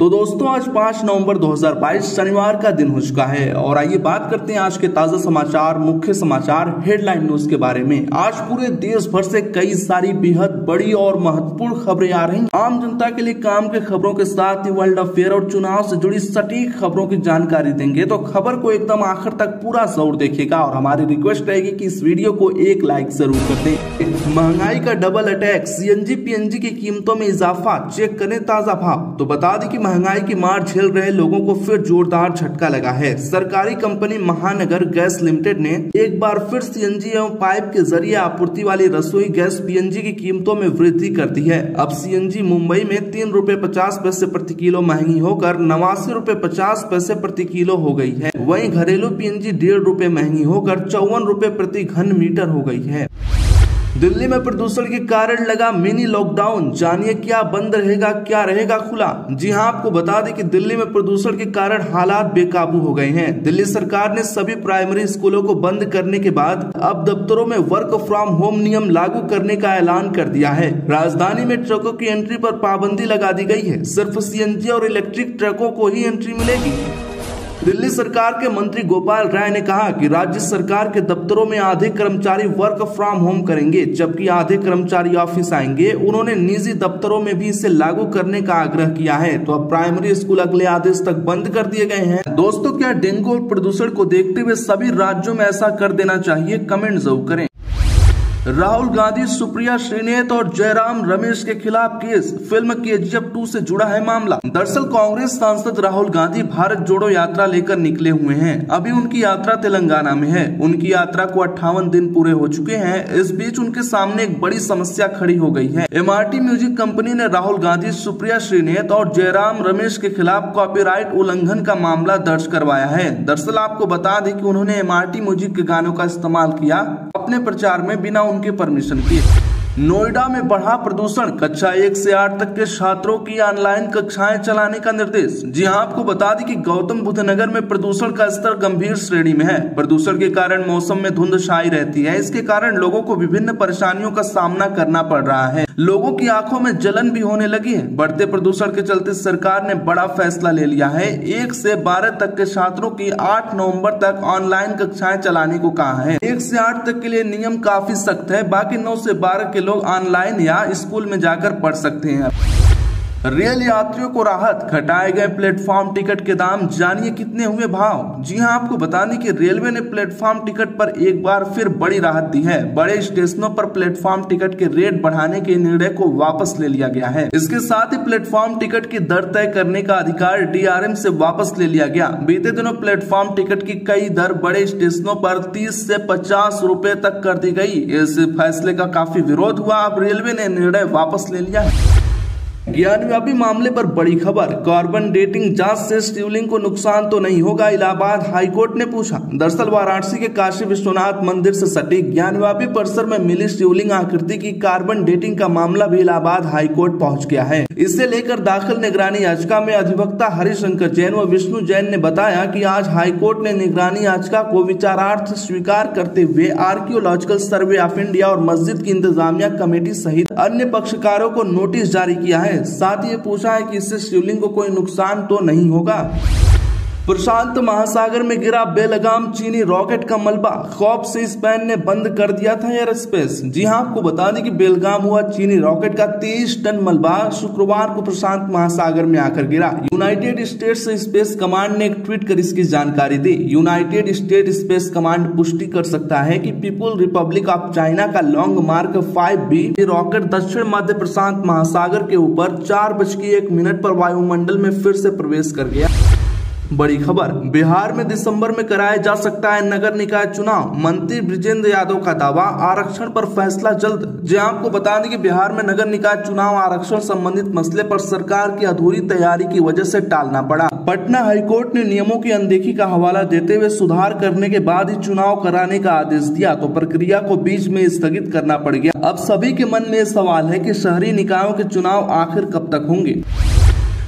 तो दोस्तों आज 5 नवंबर 2022 शनिवार का दिन हो चुका है और आइए बात करते हैं आज के ताजा समाचार, मुख्य समाचार, हेडलाइन न्यूज के बारे में। आज पूरे देश भर से कई सारी बेहद बड़ी और महत्वपूर्ण खबरें आ रही। आम जनता के लिए काम के खबरों के साथ ही वर्ल्ड अफेयर और चुनाव से जुड़ी सटीक खबरों की जानकारी देंगे, तो खबर को एकदम आखिर तक पूरा जरूर देखिएगा और हमारी रिक्वेस्ट रहेगी कि इस वीडियो को एक लाइक जरूर कर दें। महंगाई का डबल अटैक, सीएनजी पीएनजी की कीमतों में इजाफा, चेक करें ताजा भाव। तो बता दें कि महंगाई की मार झेल रहे लोगों को फिर जोरदार झटका लगा है। सरकारी कंपनी महानगर गैस लिमिटेड ने एक बार फिर सीएनजी एवं पाइप के जरिए आपूर्ति वाली रसोई गैस पीएनजी की कीमतों में वृद्धि कर दी है। अब सीएनजी मुंबई में 3 रुपए 50 पैसे प्रति किलो महंगी होकर 89 रुपए 50 पैसे प्रति किलो हो गई है। वहीं घरेलू पीएनजी 1.5 रुपए महंगी होकर 54 रुपए प्रति घन मीटर हो गई है। दिल्ली में प्रदूषण के कारण लगा मिनी लॉकडाउन, जानिए क्या बंद रहेगा क्या रहेगा खुला। जी हां, आपको बता दें कि दिल्ली में प्रदूषण के कारण हालात बेकाबू हो गए हैं। दिल्ली सरकार ने सभी प्राइमरी स्कूलों को बंद करने के बाद अब दफ्तरों में वर्क फ्रॉम होम नियम लागू करने का ऐलान कर दिया है। राजधानी में ट्रकों की एंट्री पर पाबंदी लगा दी गई है। सिर्फ सीएनजी और इलेक्ट्रिक ट्रकों को ही एंट्री मिलेगी। दिल्ली सरकार के मंत्री गोपाल राय ने कहा कि राज्य सरकार के दफ्तरों में आधे कर्मचारी वर्क फ्रॉम होम करेंगे जबकि आधे कर्मचारी ऑफिस आएंगे। उन्होंने निजी दफ्तरों में भी इसे लागू करने का आग्रह किया है। तो अब प्राइमरी स्कूल अगले आदेश तक बंद कर दिए गए हैं। दोस्तों, क्या डेंगू और प्रदूषण को देखते हुए सभी राज्यों में ऐसा कर देना चाहिए? कमेंट जरूर करें। राहुल गांधी, सुप्रिया श्रीनेत और जयराम रमेश के खिलाफ केस, फिल्म KGF 2 से जुड़ा है मामला। दरअसल कांग्रेस सांसद राहुल गांधी भारत जोड़ो यात्रा लेकर निकले हुए हैं। अभी उनकी यात्रा तेलंगाना में है। उनकी यात्रा को 58 दिन पूरे हो चुके हैं। इस बीच उनके सामने एक बड़ी समस्या खड़ी हो गई है। MRT म्यूजिक कंपनी ने राहुल गांधी, सुप्रिया श्रीनेत और जयराम रमेश के खिलाफ कॉपीराइट उल्लंघन का मामला दर्ज करवाया है। दरअसल आपको बता दें कि उन्होंने MRT म्यूजिक के गानों का इस्तेमाल किया अपने प्रचार में बिना उनके परमिशन के। नोएडा में बढ़ा प्रदूषण, कक्षा 1 से 8 तक के छात्रों की ऑनलाइन कक्षाएं चलाने का निर्देश। जी हां, आपको बता दें कि गौतम बुद्ध नगर में प्रदूषण का स्तर गंभीर श्रेणी में है। प्रदूषण के कारण मौसम में धुंध छाई रहती है। इसके कारण लोगों को विभिन्न परेशानियों का सामना करना पड़ रहा है। लोगों की आंखों में जलन भी होने लगी है। बढ़ते प्रदूषण के चलते सरकार ने बड़ा फैसला ले लिया है। 1 से 12 तक के छात्रों की 8 नवंबर तक ऑनलाइन कक्षाएं चलाने को कहा है। 1 से 8 तक के लिए नियम काफी सख्त है, बाकी 9 से 12 के लोग ऑनलाइन या स्कूल में जाकर पढ़ सकते हैं। रेल यात्रियों को राहत, घटाए गए प्लेटफॉर्म टिकट के दाम, जानिए कितने हुए भाव। जी हां, आपको बता दें कि रेलवे ने प्लेटफॉर्म टिकट पर एक बार फिर बड़ी राहत दी है। बड़े स्टेशनों पर प्लेटफॉर्म टिकट के रेट बढ़ाने के निर्णय को वापस ले लिया गया है। इसके साथ ही प्लेटफॉर्म टिकट की दर तय करने का अधिकार DRM से वापस ले लिया गया। बीते दिनों प्लेटफॉर्म टिकट की कई दर बड़े स्टेशनों पर 30 से 50 रुपए तक कर दी गई। इस फैसले का काफी विरोध हुआ। अब रेलवे ने निर्णय वापस ले लिया है। ज्ञानव्यापी मामले पर बड़ी खबर, कार्बन डेटिंग जांच से शिवलिंग को नुकसान तो नहीं होगा, इलाहाबाद हाईकोर्ट ने पूछा। दरअसल वाराणसी के काशी विश्वनाथ मंदिर से सटीक ज्ञानव्यापी परिसर में मिली शिवलिंग आकृति की कार्बन डेटिंग का मामला भी इलाहाबाद हाईकोर्ट पहुंच गया है। इसे लेकर दाखिल निगरानी याचिका में अधिवक्ता हरिशंकर जैन व विष्णु जैन ने बताया कि आज हाईकोर्ट ने निगरानी याचिका को विचारार्थ स्वीकार करते हुए आर्कियोलॉजिकल सर्वे ऑफ इंडिया और मस्जिद की इंतजामिया कमेटी सहित अन्य पक्षकारों को नोटिस जारी किया है। साथ ही ये पूछा है कि इससे शिवलिंग को कोई नुकसान तो नहीं होगा। प्रशांत महासागर में गिरा बेलगाम चीनी रॉकेट का मलबा, खौफ से स्पेन ने बंद कर दिया था एयर स्पेस। जी हां, आपको बता दें कि बेलगाम हुआ चीनी रॉकेट का 23 टन मलबा शुक्रवार को प्रशांत महासागर में आकर गिरा। यूनाइटेड स्टेट्स स्पेस कमांड ने एक ट्वीट कर इसकी जानकारी दी। यूनाइटेड स्टेट स्पेस कमांड पुष्टि कर सकता है कि पीपुल रिपब्लिक ऑफ चाइना का लॉन्ग मार्क 5B रॉकेट दक्षिण मध्य प्रशांत महासागर के ऊपर 4:01 पर वायुमंडल में फिर से प्रवेश कर गया। बड़ी खबर, बिहार में दिसंबर में कराया जा सकता है नगर निकाय चुनाव, मंत्री ब्रिजेंद्र यादव का दावा, आरक्षण पर फैसला जल्द। जी आपको बता दें कि बिहार में नगर निकाय चुनाव आरक्षण संबंधित मसले पर सरकार की अधूरी तैयारी की वजह से टालना पड़ा। पटना हाईकोर्ट ने नियमों की अनदेखी का हवाला देते हुए सुधार करने के बाद ही चुनाव कराने का आदेश दिया, तो प्रक्रिया को बीच में स्थगित करना पड़ गया। अब सभी के मन में सवाल है कि शहरी निकायों के चुनाव आखिर कब तक होंगे।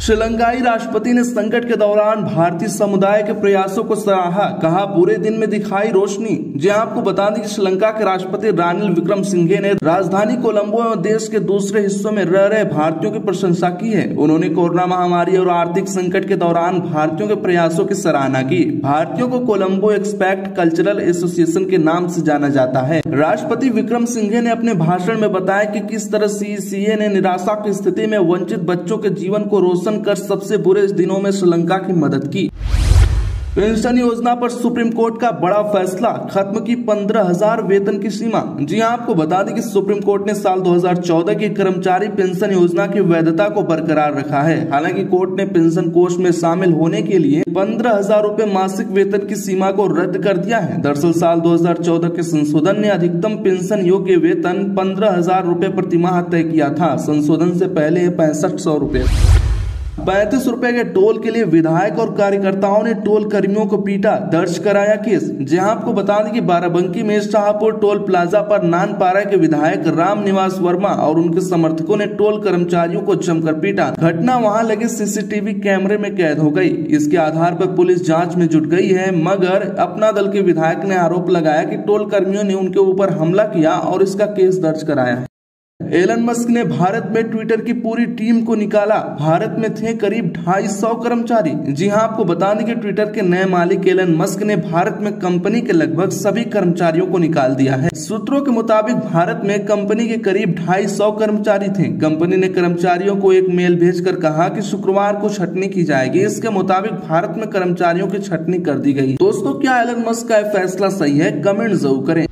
श्रीलंकाई राष्ट्रपति ने संकट के दौरान भारतीय समुदाय के प्रयासों को सराहा, कहा पूरे दिन में दिखाई रोशनी। जी आपको बता दें कि श्रीलंका के राष्ट्रपति रानिल विक्रमसिंघे ने राजधानी कोलंबो एवं देश के दूसरे हिस्सों में रह रहे भारतीयों की प्रशंसा की है। उन्होंने कोरोना महामारी और आर्थिक संकट के दौरान भारतीयों के प्रयासों की सराहना की। भारतीयों को कोलंबो एक्सपैट कल्चरल एसोसिएशन के नाम से जाना जाता है। राष्ट्रपति विक्रमसिंघे ने अपने भाषण में बताया कि किस तरह सीसीए ने निराशा की स्थिति में वंचित बच्चों के जीवन को रोशन कर सबसे बुरे दिनों में श्रीलंका की मदद की। पेंशन योजना पर सुप्रीम कोर्ट का बड़ा फैसला, खत्म की 15,000 वेतन की सीमा। जी हां, आपको बता दें कि सुप्रीम कोर्ट ने साल 2014 की कर्मचारी पेंशन योजना की वैधता को बरकरार रखा है। हालांकि कोर्ट ने पेंशन कोष में शामिल होने के लिए 15,000 रूपए मासिक वेतन की सीमा को रद्द कर दिया है। दरअसल साल 2014 के संशोधन ने अधिकतम पेंशन योग्य वेतन 15,000 रूपए प्रतिमाह तय किया था। संशोधन से पहले 6500 रूपए। 35 रुपए के टोल के लिए विधायक और कार्यकर्ताओं ने टोल कर्मियों को पीटा, दर्ज कराया केस। जहां आपको बता दें कि बाराबंकी में शाहपुर टोल प्लाजा पर नानपारा के विधायक राम निवास वर्मा और उनके समर्थकों ने टोल कर्मचारियों को जमकर पीटा। घटना वहां लगे सीसीटीवी कैमरे में कैद हो गई। इसके आधार पर पुलिस जांच में जुट गई है, मगर अपना दल के विधायक ने आरोप लगाया कि टोल कर्मियों ने उनके ऊपर हमला किया और इसका केस दर्ज कराया है। एलन मस्क ने भारत में ट्विटर की पूरी टीम को निकाला। भारत में थे करीब 250 कर्मचारी। जी हां, आपको बता दें कि ट्विटर के नए मालिक एलन मस्क ने भारत में कंपनी के लगभग सभी कर्मचारियों को निकाल दिया है। सूत्रों के मुताबिक भारत में कंपनी के करीब 250 कर्मचारी थे। कंपनी ने कर्मचारियों को एक मेल भेजकर कहा कि शुक्रवार को छटनी की जाएगी। इसके मुताबिक भारत में कर्मचारियों की छटनी कर दी गई। दोस्तों, क्या एलन मस्क का फैसला सही है? कमेंट जरूर करें।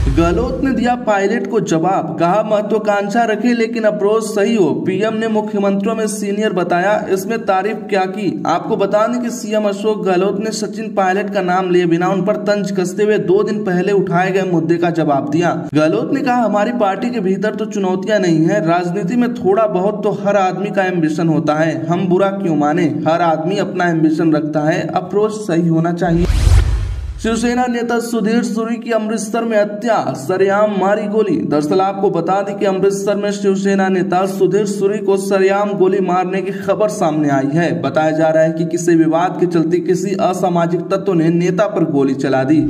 गहलोत ने दिया पायलट को जवाब, कहा महत्वाकांक्षा रखे लेकिन अप्रोच सही हो। पीएम ने मुख्यमंत्रियों में सीनियर बताया, इसमें तारीफ क्या की। आपको बता दें कि सीएम अशोक गहलोत ने सचिन पायलट का नाम लिए बिना उन पर तंज कसते हुए 2 दिन पहले उठाए गए मुद्दे का जवाब दिया। गहलोत ने कहा, हमारी पार्टी के भीतर तो चुनौतियां नहीं है, राजनीति में थोड़ा बहुत तो हर आदमी का एम्बिशन होता है, हम बुरा क्यों माने। हर आदमी अपना एम्बिशन रखता है, अप्रोच सही होना चाहिए। शिवसेना नेता सुधीर सूरी की अमृतसर में हत्या, सरेआम मारी गोली। दरअसल आपको बता दें कि अमृतसर में शिवसेना नेता सुधीर सूरी को सरेआम गोली मारने की खबर सामने आई है। बताया जा रहा है कि किसी विवाद के चलते किसी असामाजिक तत्व ने नेता पर गोली चला दी।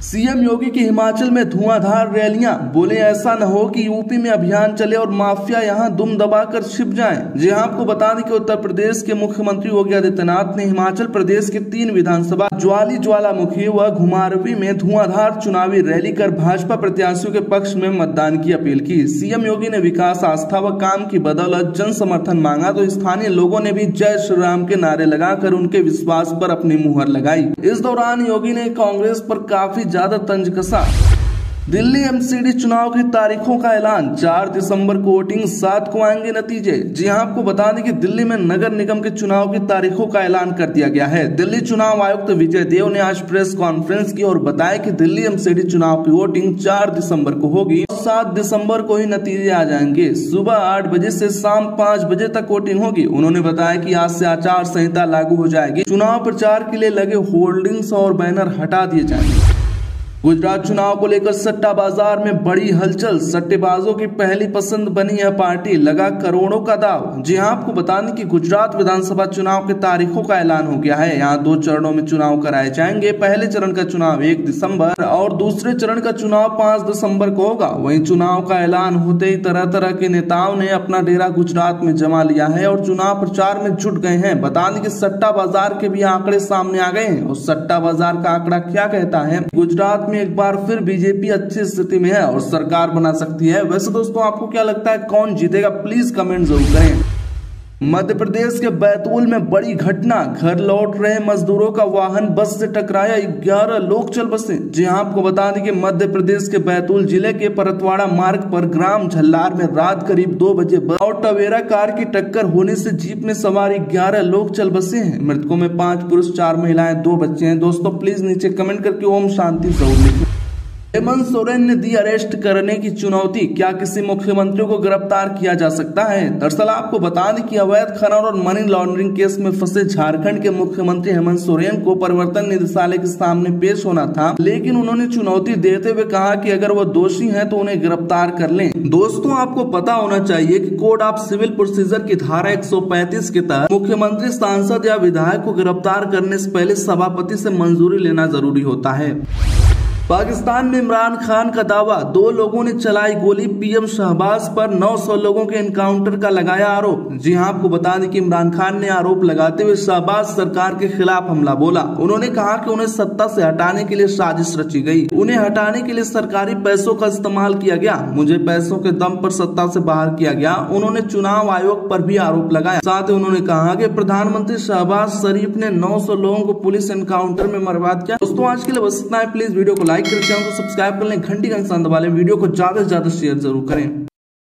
सीएम योगी की हिमाचल में धुआंधार रैलियां, बोले ऐसा न हो कि यूपी में अभियान चले और माफिया यहां दुम दबाकर छिप जाएं। जी हां, आपको बता दें कि उत्तर प्रदेश के मुख्यमंत्री योगी आदित्यनाथ ने हिमाचल प्रदेश के 3 विधानसभा ज्वालामुखी व घुमारवी में धुआंधार चुनावी रैली कर भाजपा प्रत्याशियों के पक्ष में मतदान की अपील की। सीएम योगी ने विकास, आस्था व काम की बदौलत जन समर्थन मांगा तो स्थानीय लोगों ने भी जय श्री राम के नारे लगाकर उनके विश्वास पर अपनी मुहर लगाई। इस दौरान योगी ने कांग्रेस पर काफी ज्यादा तंज कसा। दिल्ली एमसीडी चुनाव की तारीखों का ऐलान, 4 दिसंबर को वोटिंग, 7 को आएंगे नतीजे। जी हां, आपको बता दें कि दिल्ली में नगर निगम के चुनाव की तारीखों का ऐलान कर दिया गया है। दिल्ली चुनाव आयुक्त विजय देव ने आज प्रेस कॉन्फ्रेंस की और बताया कि दिल्ली एमसीडी चुनाव की वोटिंग 4 दिसंबर को होगी और 7 दिसंबर को ही नतीजे आ जाएंगे। सुबह 8 बजे से शाम 5 बजे तक वोटिंग होगी। उन्होंने बताया कि आज से आचार संहिता लागू हो जाएगी। चुनाव प्रचार के लिए लगे होर्डिंग्स और बैनर हटा दिए जाएंगे। गुजरात चुनाव को लेकर सट्टा बाजार में बड़ी हलचल, सट्टेबाजों की पहली पसंद बनी यह पार्टी, लगा करोड़ों का दाव। जी हां, आपको बता दें कि गुजरात विधानसभा चुनाव के तारीखों का ऐलान हो गया है। यहाँ 2 चरणों में चुनाव कराए जाएंगे। पहले चरण का चुनाव 1 दिसंबर और दूसरे चरण का चुनाव 5 दिसंबर को होगा। वहीं चुनाव का ऐलान होते ही तरह तरह के नेताओं ने अपना डेरा गुजरात में जमा लिया है और चुनाव प्रचार में जुट गए हैं। बता दें कि सट्टा बाजार के भी आंकड़े सामने आ गए हैं और सट्टा बाजार का आंकड़ा क्या कहता है, गुजरात एक बार फिर बीजेपी अच्छी स्थिति में है और सरकार बना सकती है। वैसे दोस्तों, आपको क्या लगता है कौन जीतेगा? प्लीज कमेंट जरूर करें। मध्य प्रदेश के बैतूल में बड़ी घटना, घर लौट रहे मजदूरों का वाहन बस से टकराया, 11 लोग चल बसे। जी हां, आपको बता दें कि मध्य प्रदेश के बैतूल जिले के परतवाड़ा मार्ग पर ग्राम झल्लार में रात करीब 2 बजे बस और टवेरा कार की टक्कर होने से जीप में सवार 11 लोग चल बसे हैं। मृतकों में 5 पुरुष, 4 महिलाएं, 2 बच्चे हैं। दोस्तों, प्लीज नीचे कमेंट करके ओम शांति जरूर लिखें। हेमंत सोरेन ने दी अरेस्ट करने की चुनौती, क्या किसी मुख्यमंत्री को गिरफ्तार किया जा सकता है? दरअसल आपको बता दें कि अवैध खनन और मनी लॉन्ड्रिंग केस में फंसे झारखंड के मुख्यमंत्री हेमंत सोरेन को प्रवर्तन निदेशालय के सामने पेश होना था, लेकिन उन्होंने चुनौती देते हुए कहा कि अगर वो दोषी हैं तो उन्हें गिरफ्तार कर लें। दोस्तों, आपको पता होना चाहिए कि कोड ऑफ सिविल प्रोसीजर की धारा 135 के तहत मुख्यमंत्री, सांसद या विधायक को गिरफ्तार करने से पहले सभापति से मंजूरी लेना जरूरी होता है। पाकिस्तान में इमरान खान का दावा, 2 लोगों ने चलाई गोली, पीएम शहबाज पर 900 लोगों के एनकाउंटर का लगाया आरोप। जी हां, आपको बता दें कि इमरान खान ने आरोप लगाते हुए शहबाज सरकार के खिलाफ हमला बोला। उन्होंने कहा कि उन्हें सत्ता से हटाने के लिए साजिश रची गई, उन्हें हटाने के लिए सरकारी पैसों का इस्तेमाल किया गया, मुझे पैसों के दम पर सत्ता से बाहर किया गया। उन्होंने चुनाव आयोग पर भी आरोप लगाया। साथ ही उन्होंने कहा कि प्रधानमंत्री शहबाज शरीफ ने 900 लोगों को पुलिस एनकाउंटर में बर्बाद किया। दोस्तों, आज के लिए बस इतना है। प्लीज वीडियो को लाइक करें, चैनल को सब्सक्राइब कर लें, घंटी का निशान दबा लें, वीडियो को ज्यादा से ज्यादा शेयर जरूर करें।